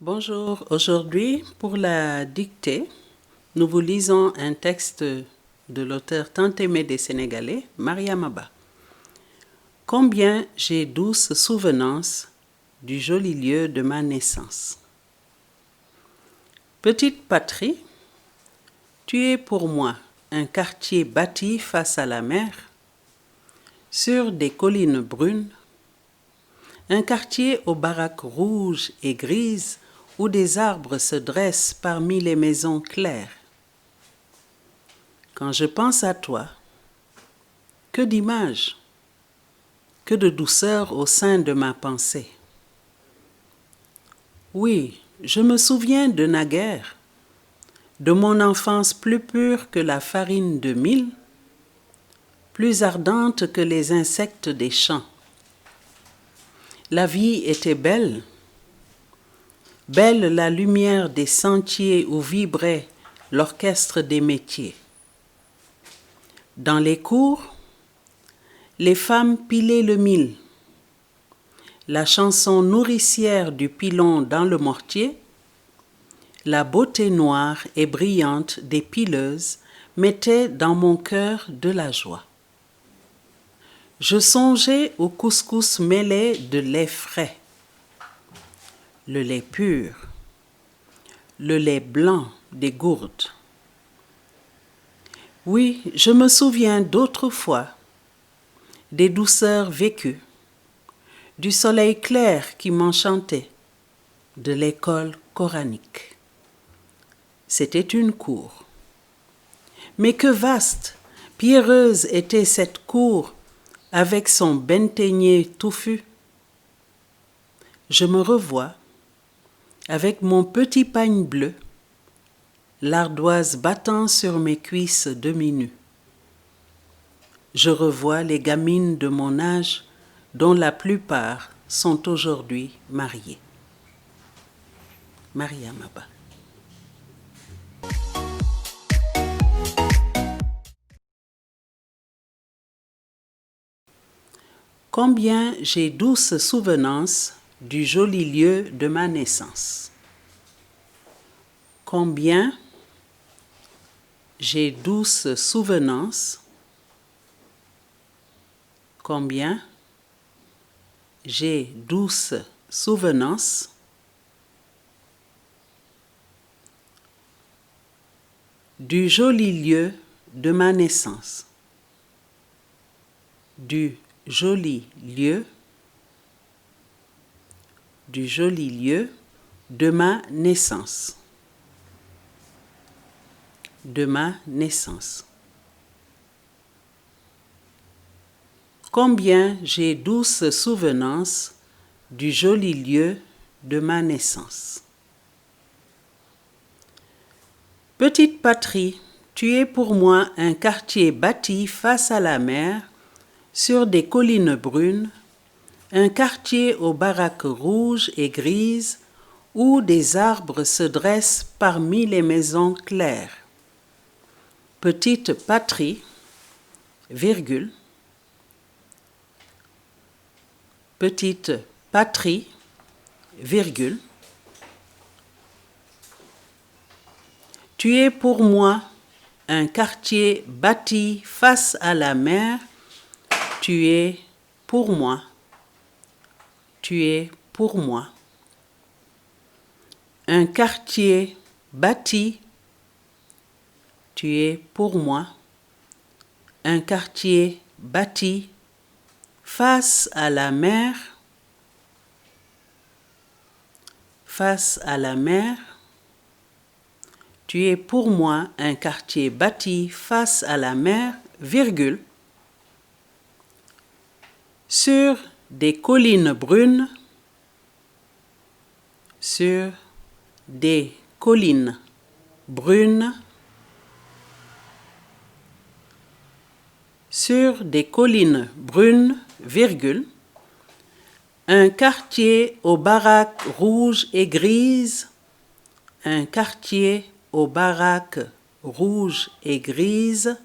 Bonjour, aujourd'hui pour la dictée, nous vous lisons un texte de l'auteur tant aimé des Sénégalais, Mariama Ba. Combien j'ai douce souvenance du joli lieu de ma naissance. Petite patrie, tu es pour moi un quartier bâti face à la mer, sur des collines brunes, un quartier aux baraques rouges et grises où des arbres se dressent parmi les maisons claires. Quand je pense à toi, que d'images, que de douceur au sein de ma pensée. Oui, je me souviens de naguère, de mon enfance plus pure que la farine de mil, plus ardente que les insectes des champs. La vie était belle, belle la lumière des sentiers où vibrait l'orchestre des métiers. Dans les cours, les femmes pilaient le mil. La chanson nourricière du pilon dans le mortier, la beauté noire et brillante des pileuses mettait dans mon cœur de la joie. Je songeais au couscous mêlé de lait frais, le lait pur, le lait blanc des gourdes. Oui, je me souviens d'autrefois, des douceurs vécues, du soleil clair qui m'enchantait, de l'école coranique. C'était une cour. Mais que vaste, pierreuse était cette cour avec son benteigné touffu. Je me revois, avec mon petit pagne bleu, l'ardoise battant sur mes cuisses demi-nues. Je revois les gamines de mon âge dont la plupart sont aujourd'hui mariées. Mariama Ba. Combien j'ai douce souvenance du joli lieu de ma naissance. Combien j'ai douce souvenance. Combien j'ai douce souvenance du joli lieu de ma naissance. Du joli lieu de ma naissance. De ma naissance. Combien j'ai douce souvenance du joli lieu de ma naissance. Petite patrie, tu es pour moi un quartier bâti face à la mer, sur des collines brunes, un quartier aux baraques rouges et grises où des arbres se dressent parmi les maisons claires. Petite patrie, virgule, petite patrie, virgule, tu es pour moi un quartier bâti face à la mer, tu es pour moi. Tu es pour moi. Un quartier bâti, tu es pour moi. Un quartier bâti face à la mer, face à la mer. Tu es pour moi un quartier bâti face à la mer, virgule, sur des collines brunes, sur des collines brunes, sur des collines brunes, virgule, un quartier aux baraques rouges et grises, un quartier aux baraques rouges et grises,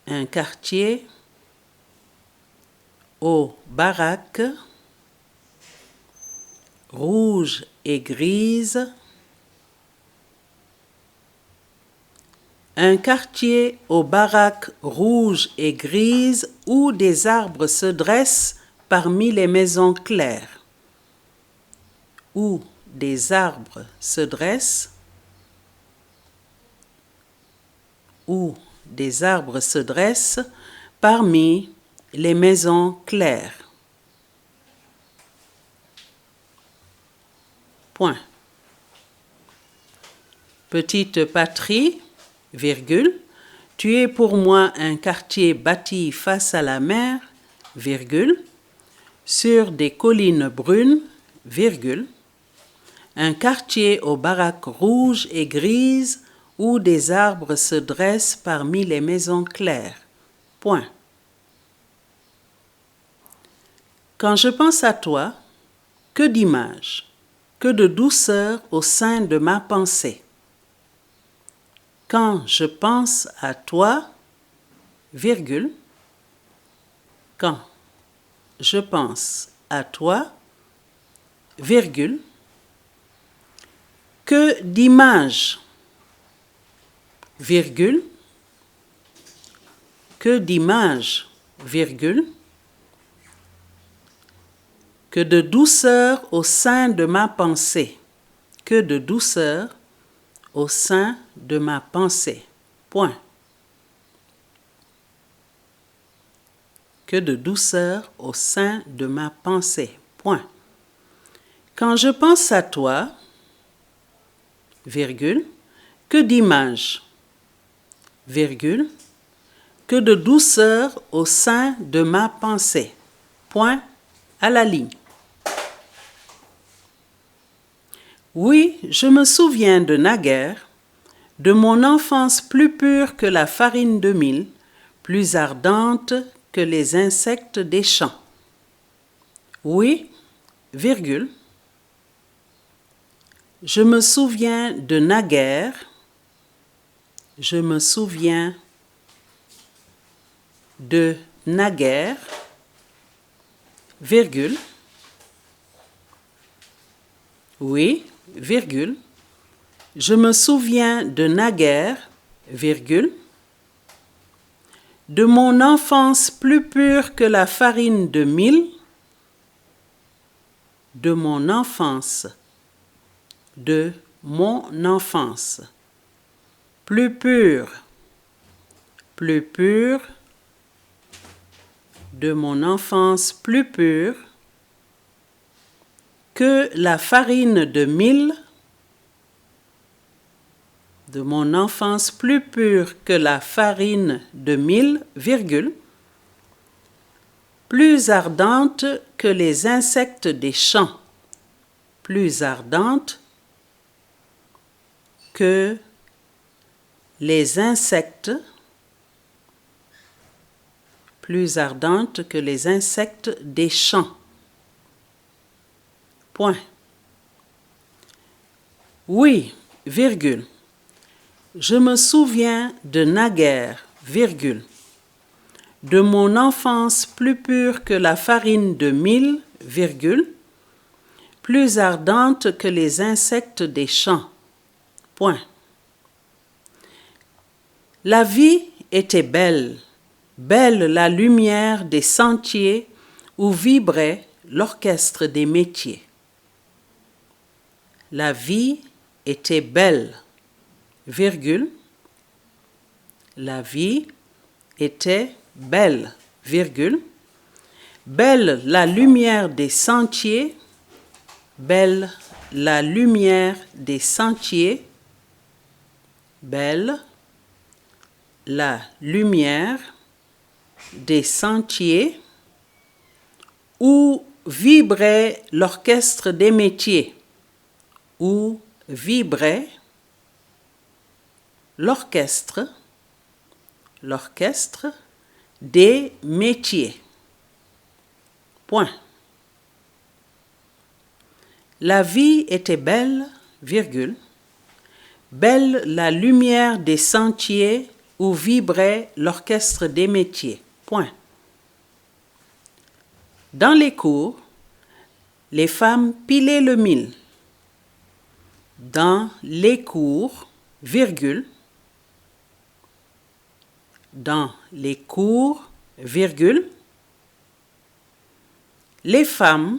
un quartier aux baraques rouge et grise. Un quartier aux baraques rouges et grises où des arbres se dressent parmi les maisons claires. Où des arbres se dressent. Où des arbres se dressent parmi les maisons claires. Point. Petite patrie, virgule, tu es pour moi un quartier bâti face à la mer, virgule, sur des collines brunes, virgule, un quartier aux baraques rouges et grises où des arbres se dressent parmi les maisons claires. Point. Quand je pense à toi, que d'images, que de douceur au sein de ma pensée. Quand je pense à toi, virgule, quand je pense à toi, virgule, que d'images, virgule, que d'images, virgule, que de douceur au sein de ma pensée, que de douceur au sein de ma pensée. Point. Que de douceur au sein de ma pensée. Point. Quand je pense à toi, virgule, que d'images, virgule, que de douceur au sein de ma pensée. Point à la ligne. Oui, je me souviens de naguère, de mon enfance plus pure que la farine de mil, plus ardente que les insectes des champs. Oui, virgule, je me souviens de naguère, je me souviens de naguère, virgule, oui, virgule, je me souviens de naguère, virgule, de mon enfance plus pure que la farine de mil, de mon enfance, plus pure, de mon enfance plus pure que la farine de mil, de mon enfance plus pure que la farine de mil, virgule, plus ardente que les insectes des champs, plus ardente que les insectes, plus ardente que les insectes des champs. Point. Oui, virgule, je me souviens de naguère, virgule, de mon enfance plus pure que la farine de mil, virgule, plus ardente que les insectes des champs. Point. La vie était belle, belle la lumière des sentiers où vibrait l'orchestre des métiers. La vie était belle, virgule, la vie était belle, virgule, belle la lumière des sentiers, belle la lumière des sentiers, belle la lumière des sentiers où vibrait l'orchestre des métiers, où vibrait l'orchestre des métiers. Point. La vie était belle, virgule, belle la lumière des sentiers où vibrait l'orchestre des métiers. Point. Dans les cours, les femmes pilaient le mil. Dans les cours, virgule, dans les cours, virgule, les femmes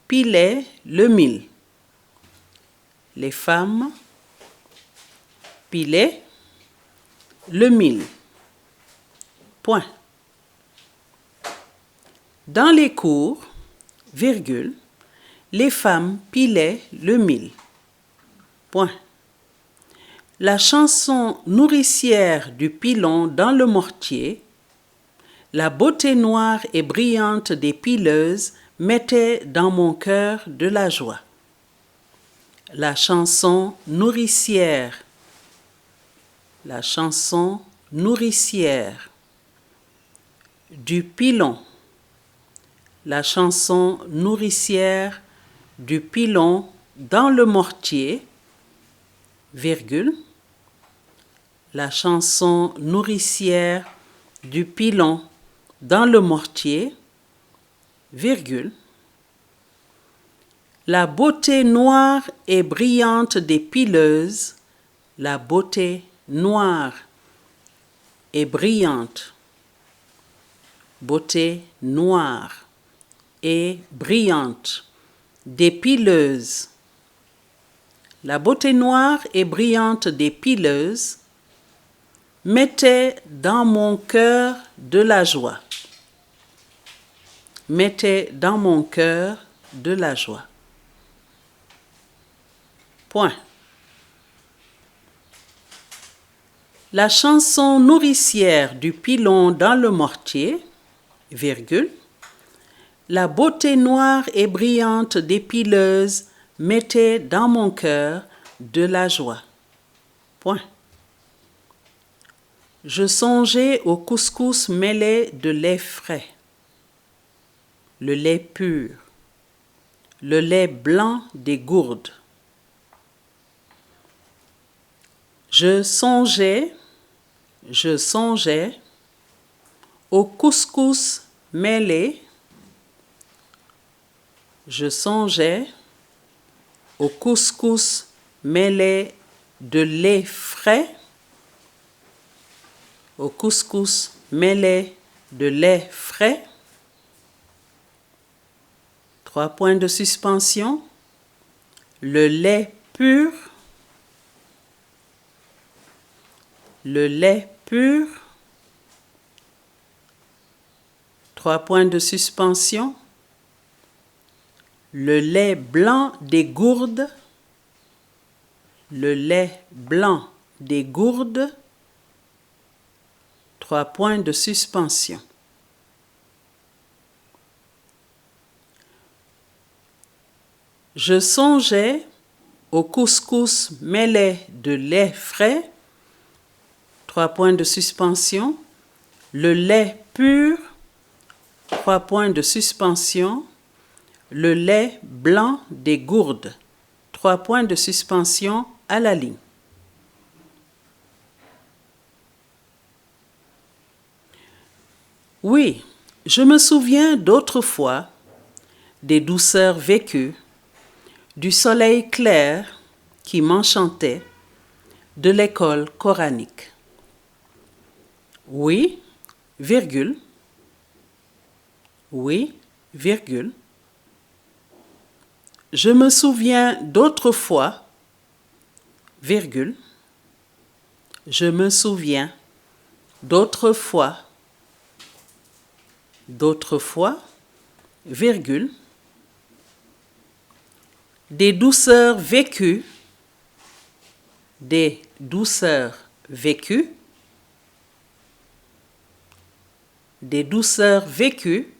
pilaient le mil. Les femmes pilaient le mil. Point. Dans les cours, virgule, les femmes pilaient le mil. Point. La chanson nourricière du pilon dans le mortier, la beauté noire et brillante des pileuses mettait dans mon cœur de la joie. La chanson nourricière. La chanson nourricière du pilon. La chanson nourricière du pilon dans le mortier, virgule, la chanson nourricière du pilon dans le mortier, virgule, la beauté noire et brillante des pileuses, la beauté noire et brillante, beauté noire et brillante des pileuses, la beauté noire et brillante des pileuses mettait dans mon cœur de la joie. Mettait dans mon cœur de la joie. Point. La chanson nourricière du pilon dans le mortier, virgule, la beauté noire et brillante des pileuses mettait dans mon cœur de la joie. Point. Je songeais au couscous mêlé de lait frais, le lait pur, le lait blanc des gourdes. Je songeais au couscous mêlé, je songeais au couscous mêlé de lait frais, au couscous mêlé de lait frais. 3 points de suspension. Le lait pur, le lait pur. 3 points de suspension. Le lait blanc des gourdes, le lait blanc des gourdes. 3 points de suspension. Je songeais au couscous mêlé de lait frais. 3 points de suspension. Le lait pur. 3 points de suspension. Le lait blanc des gourdes. 3 points de suspension à la ligne. Oui, je me souviens d'autrefois, des douceurs vécues, du soleil clair qui m'enchantait, de l'école coranique. Oui, virgule. Oui, virgule. Je me souviens d'autrefois, virgule. Je me souviens d'autrefois, virgule, des douceurs vécues, des douceurs vécues, des douceurs vécues,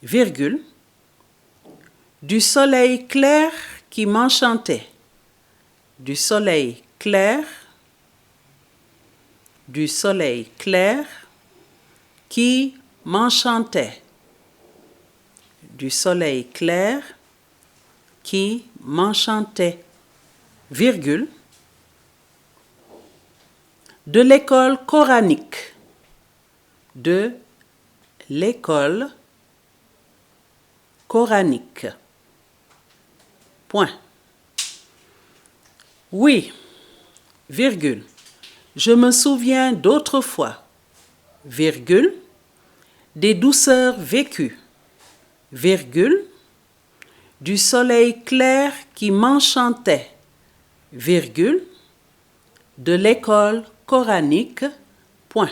virgule, du soleil clair qui m'enchantait, du soleil clair, du soleil clair qui m'enchantait, du soleil clair qui m'enchantait, virgule, de l'école coranique, de l'école coranique, Point. Oui, virgule. Je me souviens d'autrefois, virgule, des douceurs vécues, virgule, du soleil clair qui m'enchantait, virgule, de l'école coranique, point.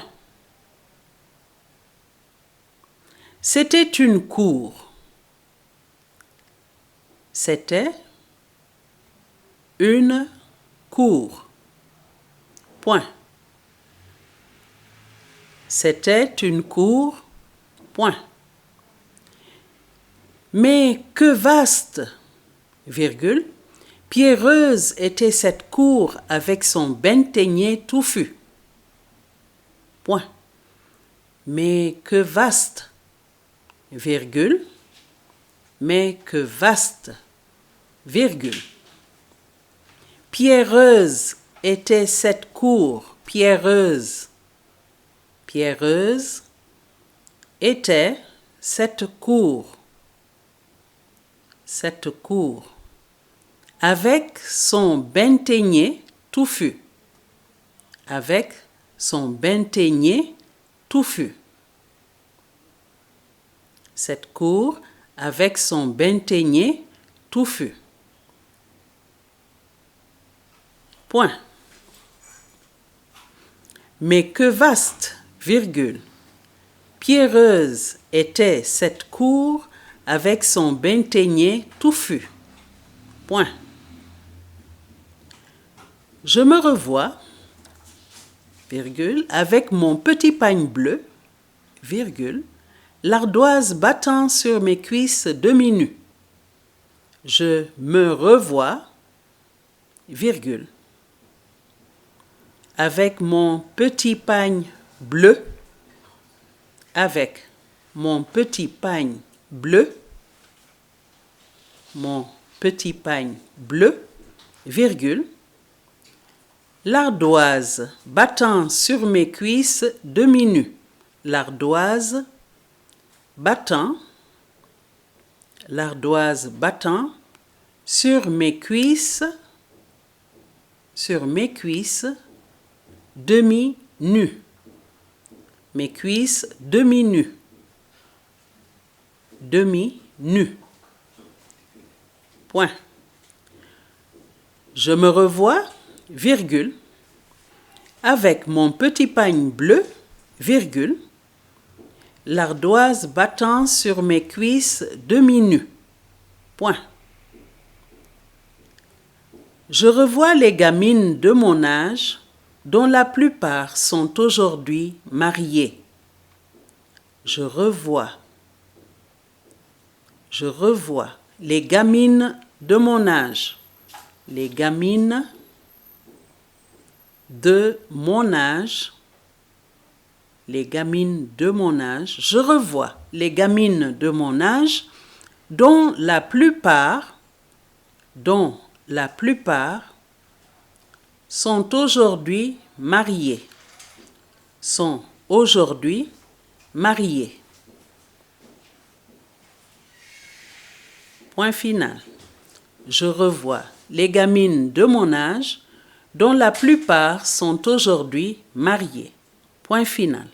C'était une cour. C'était une cour. Point. C'était une cour. Point. Mais que vaste, virgule, pierreuse était cette cour avec son benteigné touffu. Point. Mais que vaste, virgule, mais que vaste, virgule. Pierreuse était cette cour, pierreuse. Pierreuse était cette cour. Cette cour. Avec son benteigné touffu. Avec son benteigné touffu. Cette cour avec son benteigné touffu. Point. Mais que vaste, virgule, pierreuse était cette cour avec son benteigné touffu. Point. Je me revois, virgule, avec mon petit pagne bleu, virgule, l'ardoise battant sur mes cuisses demi-nues. Je me revois, virgule, avec mon petit pagne bleu, avec mon petit pagne bleu, mon petit pagne bleu, virgule, l'ardoise battant sur mes cuisses demi-nues. L'ardoise battant sur mes cuisses demi-nues. Mes cuisses demi-nues. Demi-nues. Point. Je me revois, virgule, avec mon petit pagne bleu, virgule, l'ardoise battant sur mes cuisses demi-nues. Point. Je revois les gamines de mon âge, dont la plupart sont aujourd'hui mariées. Je revois les gamines de mon âge. Les gamines de mon âge. Les gamines de mon âge. Je revois les gamines de mon âge, dont la plupart sont aujourd'hui mariées. Sont aujourd'hui mariées. Point final. Je revois les gamines de mon âge, dont la plupart sont aujourd'hui mariées. Point final.